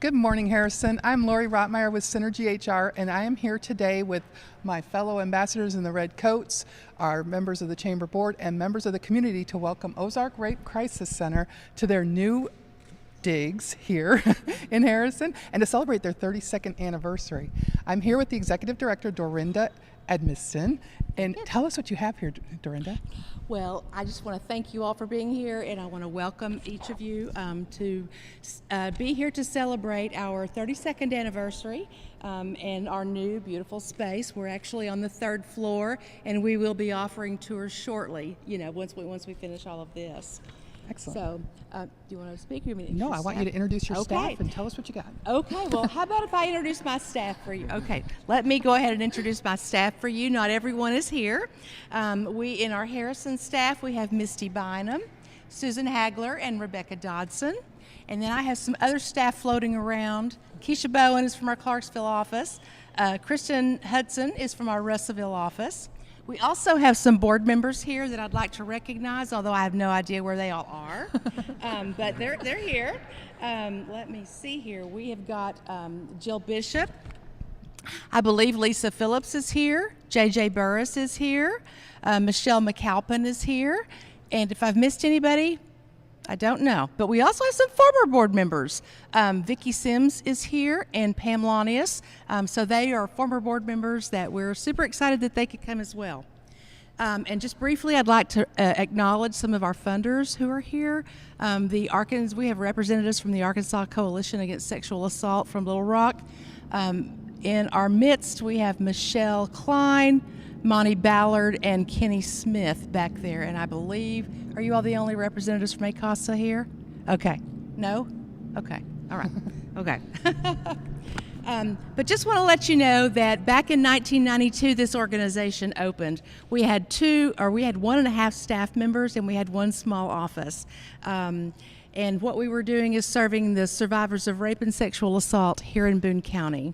Good morning, Harrison. I'm Lori Rotmeyer with Synergy HR, and I am here today with my fellow ambassadors in the red coats, our members of the Chamber Board, and members of the community to welcome Ozark Rape Crisis Center to their new digs here in Harrison and to celebrate their 32nd anniversary. I'm here with the Executive Director, Dorinda Edmiston, and tell us what you have here, Dorinda. Well, I just want to thank you all for being here, and I want to welcome each of you to be here to celebrate our 32nd anniversary and our new beautiful space. We're actually on the 3rd floor, and we will be offering tours shortly, once we finish all of this. Excellent. So, do you want to speak? Or you want me to No, I want you to introduce your Okay. staff and tell us what you got. Okay, well, how about if I introduce my staff for you? Okay, let me go ahead and introduce my staff for you. Not everyone is here. In our Harrison staff, we have Misty Bynum, Susan Hagler, and Rebecca Dodson. And then I have some other staff floating around. Keisha Bowen is from our Clarksville office. Kristen Hudson is from our Russellville office. We also have some board members here that I'd like to recognize, although I have no idea where they all are. But they're here. Let me see here. We have got Jill Bishop. I believe Lisa Phillips is here. J.J. Burris is here. Michelle McAlpin is here. And if I've missed anybody, I don't know. But we also have some former board members. Vicki Sims is here and Pam Lanius. So they are former board members that we're super excited that they could come as well. And just briefly, I'd like to acknowledge some of our funders who are here. We have representatives from the Arkansas Coalition Against Sexual Assault from Little Rock. In our midst, we have Michelle Klein, Monty Ballard, and Kenny Smith back there. And I believe, are you all the only representatives from ACOSA here? Okay. No? Okay. All right. Okay. But just want to let you know that back in 1992, this organization opened. We had 1.5 staff members, and we had one small office. And what we were doing is serving the survivors of rape and sexual assault here in Boone County.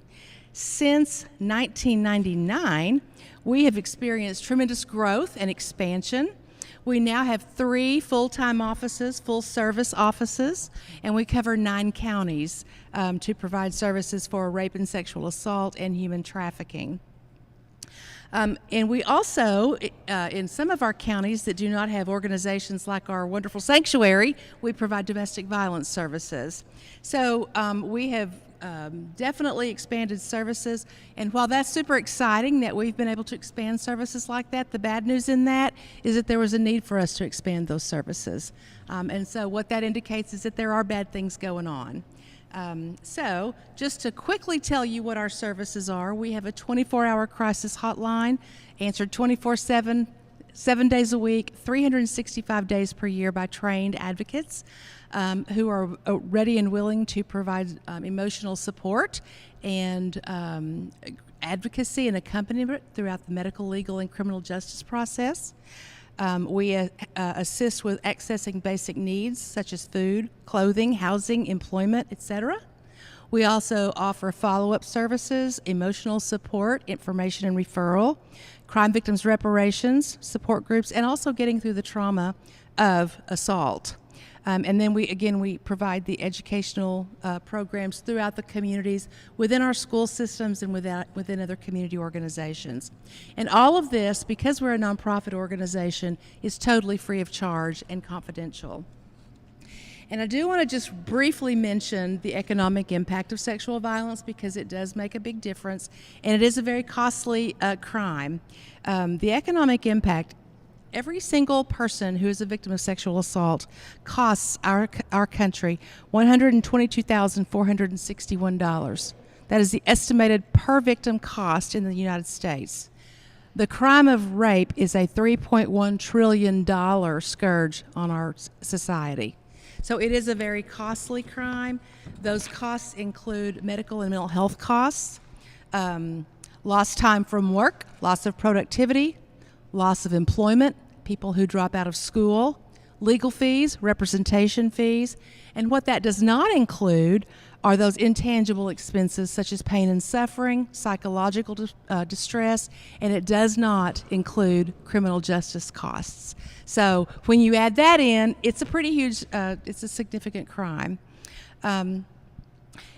Since 1999, we have experienced tremendous growth and expansion. We now have 3 full-time offices, full-service offices, and we cover 9 counties to provide services for rape and sexual assault and human trafficking. And we also, in some of our counties that do not have organizations like our wonderful sanctuary, we provide domestic violence services. So we have definitely expanded services, and while that's super exciting that we've been able to expand services like that, the bad news in that is that there was a need for us to expand those services. And so what that indicates is that there are bad things going on. So just to quickly tell you what our services are, we have a 24-hour crisis hotline, answered 24/7, 7 days a week, 365 days per year by trained advocates who are ready and willing to provide emotional support and advocacy and accompaniment throughout the medical, legal, and criminal justice process. We assist with accessing basic needs such as food, clothing, housing, employment, etc. We also offer follow-up services, emotional support, information and referral, crime victims reparations, support groups, and also getting through the trauma of assault. And then we provide the educational programs throughout the communities, within our school systems and within other community organizations. And all of this, because we're a nonprofit organization, is totally free of charge and confidential. And I do want to just briefly mention the economic impact of sexual violence because it does make a big difference, and it is a very costly crime. The economic impact: every single person who is a victim of sexual assault costs our country $122,461. That is the estimated per victim cost in the United States. The crime of rape is a $3.1 trillion scourge on our society. So it is a very costly crime. Those costs include medical and mental health costs, lost time from work, loss of productivity, loss of employment, people who drop out of school, legal fees, representation fees, and what that does not include are those intangible expenses such as pain and suffering, psychological distress, and it does not include criminal justice costs. So when you add that in, it's a pretty huge, it's a significant crime.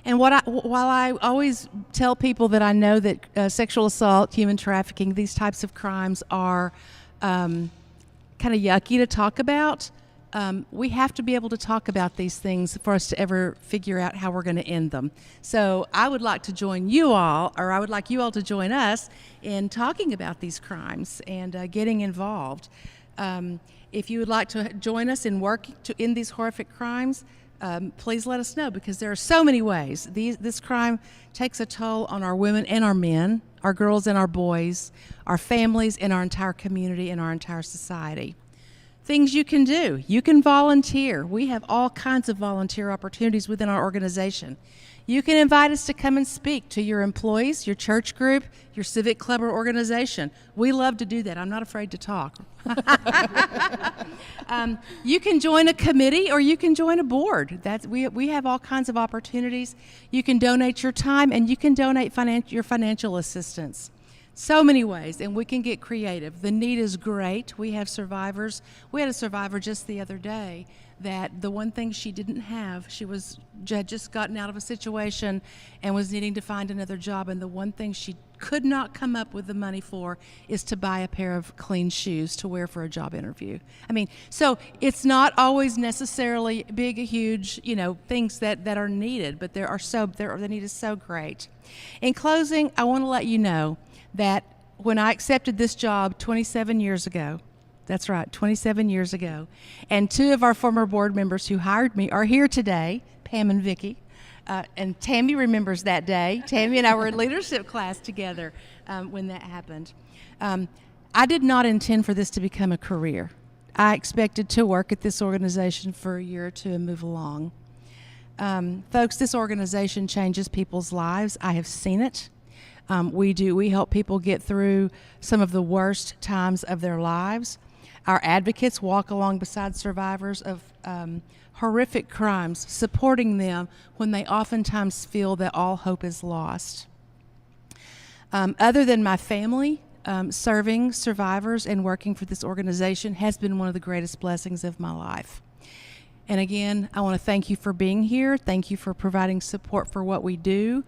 And while I always tell people that I know that sexual assault, human trafficking, these types of crimes are kind of yucky to talk about, we have to be able to talk about these things for us to ever figure out how we're going to end them. So I would like to join you all, or I would like you all to join us in talking about these crimes and getting involved. If you would like to join us in working to end these horrific crimes, please let us know, because there are so many ways. This crime takes a toll on our women and our men, our girls and our boys, our families, and our entire community and our entire society. Things you can do. You can volunteer. We have all kinds of volunteer opportunities within our organization. You can invite us to come and speak to your employees, your church group, your civic club or organization. We love to do that. I'm not afraid to talk. You can join a committee or you can join a board. We have all kinds of opportunities. You can donate your time and you can donate your financial assistance. So many ways, and we can get creative. The need is great. We have survivors. We had a survivor just the other day that the one thing she didn't have, she had just gotten out of a situation and was needing to find another job, and the one thing she could not come up with the money for is to buy a pair of clean shoes to wear for a job interview. I mean, so it's not always necessarily big, huge, things that are needed, but the need is so great. In closing, I want to let you know that when I accepted this job 27 years ago, that's right, 27 years ago, and two of our former board members who hired me are here today, Pam and Vicki, and Tammy remembers that day. Tammy and I were in leadership class together when that happened. I did not intend for this to become a career. I expected to work at this organization for a year or two and move along. Folks, this organization changes people's lives. I have seen it. We help people get through some of the worst times of their lives. Our advocates walk along beside survivors of horrific crimes, supporting them when they oftentimes feel that all hope is lost. Other than my family, serving survivors and working for this organization has been one of the greatest blessings of my life. And again, I want to thank you for being here. Thank you for providing support for what we do.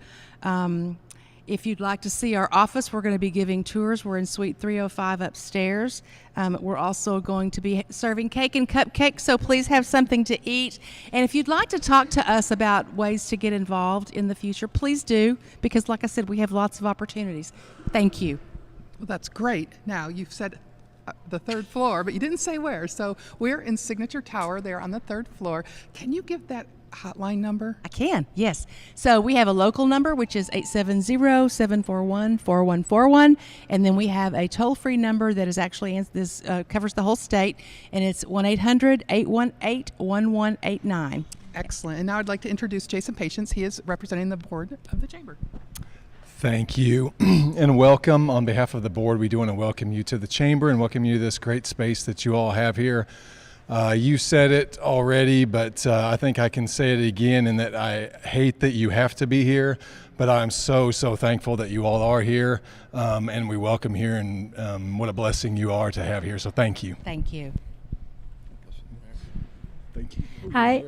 If you'd like to see our office, we're going to be giving tours. We're in Suite 305 upstairs. We're also going to be serving cake and cupcakes, so please have something to eat. And if you'd like to talk to us about ways to get involved in the future, please do, because like I said, we have lots of opportunities. Thank you. Well, that's great. Now, you've said the third floor, but you didn't say where. So we're in Signature Tower there on the third floor. Can you give that hotline number? I can, yes. So we have a local number, which is 870-741-4141, and then we have a toll-free number that is actually covers the whole state, and it's 1-800-818-1189. Excellent. And now I'd like to introduce Jason Patience. He is representing the board of the Chamber. Thank you, and welcome. On behalf of the board, we do want to welcome you to the Chamber and welcome you to this great space that you all have here. You said it already, but I think I can say it again, in that I hate that you have to be here, but I'm so thankful that you all are here, and we welcome here, and what a blessing you are to have here. So thank you. Thank you. Thank you. Hi,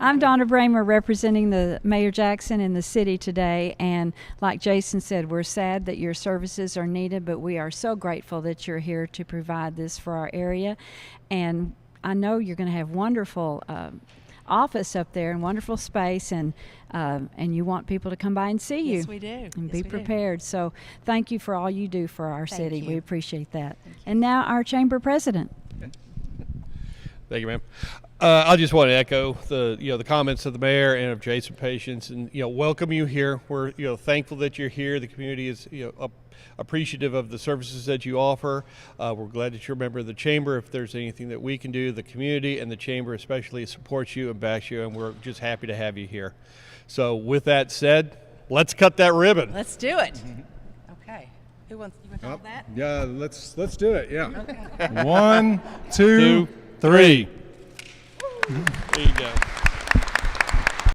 I'm Donna Bramer, representing the Mayor Jackson and the city today, and like Jason said, we're sad that your services are needed, but we are so grateful that you're here to provide this for our area. And I know you're going to have wonderful office up there and wonderful space, and you want people to come by and see you. Yes, we do. And be prepared. So thank you for all you do for our city. You. We appreciate that. And now our chamber president. Thank you, ma'am. I just want to echo the comments of the mayor and of Jason Patience, and welcome you here. We're thankful that you're here. The community is appreciative of the services that you offer. We're glad that you're a member of the chamber. If there's anything that we can do, the community and the chamber especially supports you and backs you, and we're just happy to have you here. So with that said, let's cut that ribbon. Let's do it. Okay. Who wants you want all that? Yeah, let's do it. Yeah. Okay. 1, 2, 3. There you go.